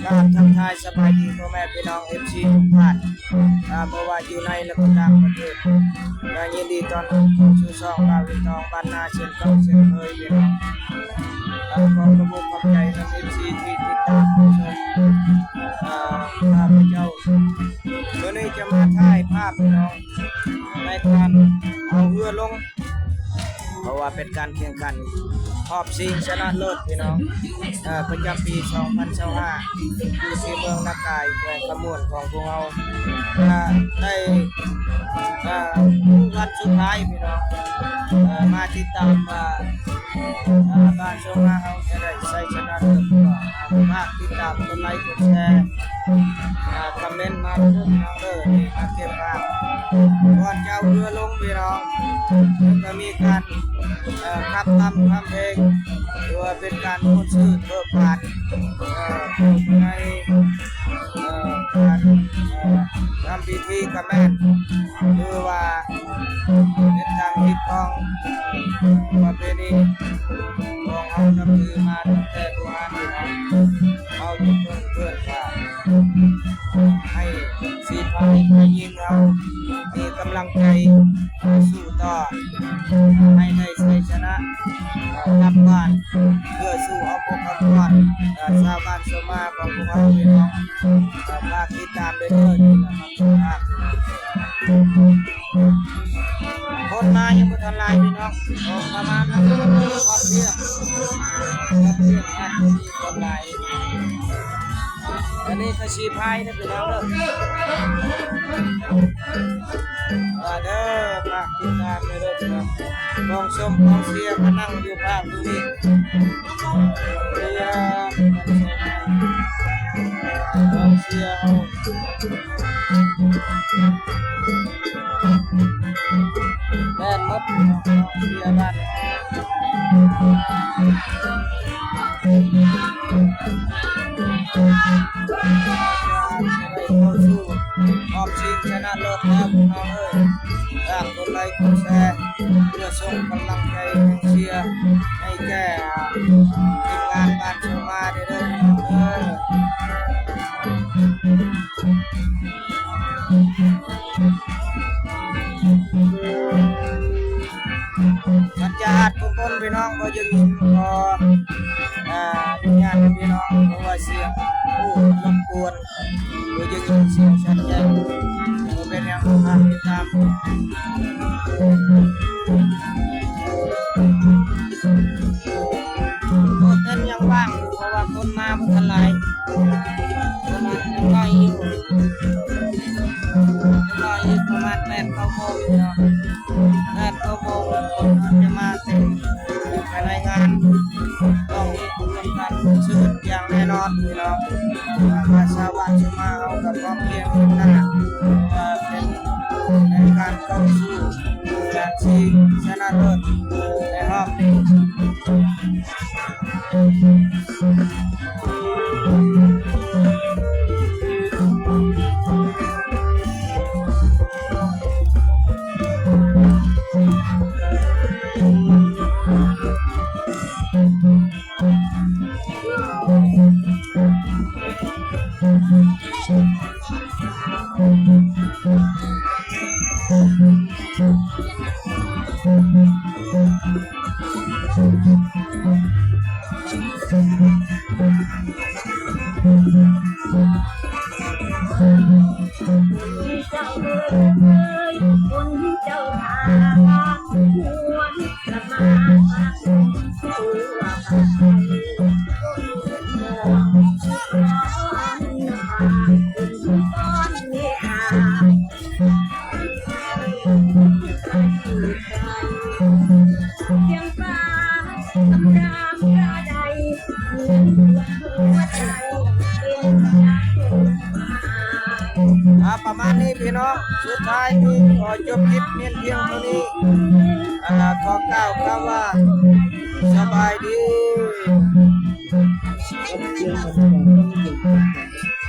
การทักทายสบายดีพ่อแม่พี่น้อง FC ทุกท่านเพราะว่าอยู่ในและก็ต่างประเทศและยินดีต้อนรับเข้าสู่ช่องเราวิทองบ้านนาเช่นเก่าเช่นเคยพี่น้องขอกระบุขอบใจนำ FC ที่ติดตามชมข้าพเจ้าวันนี้จะมาถ่ายภาพพี่น้องในการเอาเรือลงเพราะว่าเป็นการแข่งขันรอบชิงชนะเลิศพี่น้องประจำปี 2025 อยู่ที่เมืองนากายแขวงขมวนของพวกเราได้วันสุดท้ายพี่น้องมาติดตามการชมเราจะได้ใช้ชนะเลิศก็ฝากติดตามกดไลค์กดแชร์คอมเมนต์มาเรื่องน้องที่มาเก็บภาพก่อนจะเอาเรือลงพี่น้องก็มีการขับทำเพลงหรือว่าเป็นการพูดชื่อเบิกบานในการทำพิธีกับแม่หรือว่าเป็นทางฮิตของประเพณีของเขานำถือมาตั้งแต่โบราณพี่น้องเอาจุดเพื่อนว่าให้สีฟ้าให้ยิงเรามีกำลังใจสู้ต่อให้ได้ชัยชนะกลับบ้านเพื่อสู้เอาพวกเขาก่อนชาวบ้านสมาของพวกเราพี่น้องฝากติดตามด้วยนะครับคนมายังไม่ทันลายพี่น้องประมาณนั้นก่อนเที่ยงคนลายอันนี้คือชีพายนะพี่น้องเด้อฝากติดตามด้วยพี่น้องกองชมกองเชียร์มานั่งอยู่ภาคดูนี่กองเชียร์แม่นมดเชียร์บ้านเข้าสู่รอบชิงชนะเลิศแล้วพี่น้องฝากกดไลค์กดแชร์เพื่อส่งกำลังใจเชียร์ให้แก่ทีมงานบ้านโชมาเด้อพี่น้องสัญญาณทุกคนพี่น้องก็จะมีสัญญาณพี่น้องเพราะว่าเสียงรบกวนก็จะยินเสียงชัดเจนก็เป็นอย่างนั้นติดตามโอ้เต้นยังว่างเพราะว่าคนมาเมื่อทันไรประมาณน้อยอีกประมาณ8-9 โมงเนาะ8-9 โมงคนจะมาเต็มภายในงานต้องมีการชื่ออย่างแน่นอนพี่น้องมาชาวบ้านจะมาเอากับความเพียรหน้าเป็นในการเข้าสู่การชิงชนะเลิศในรอบนี้ประมาณนี้พี่น้องสุดท้ายคือขอจบคลิปเพียงเท่านี้ขอกล่าวคำว่าสบายดี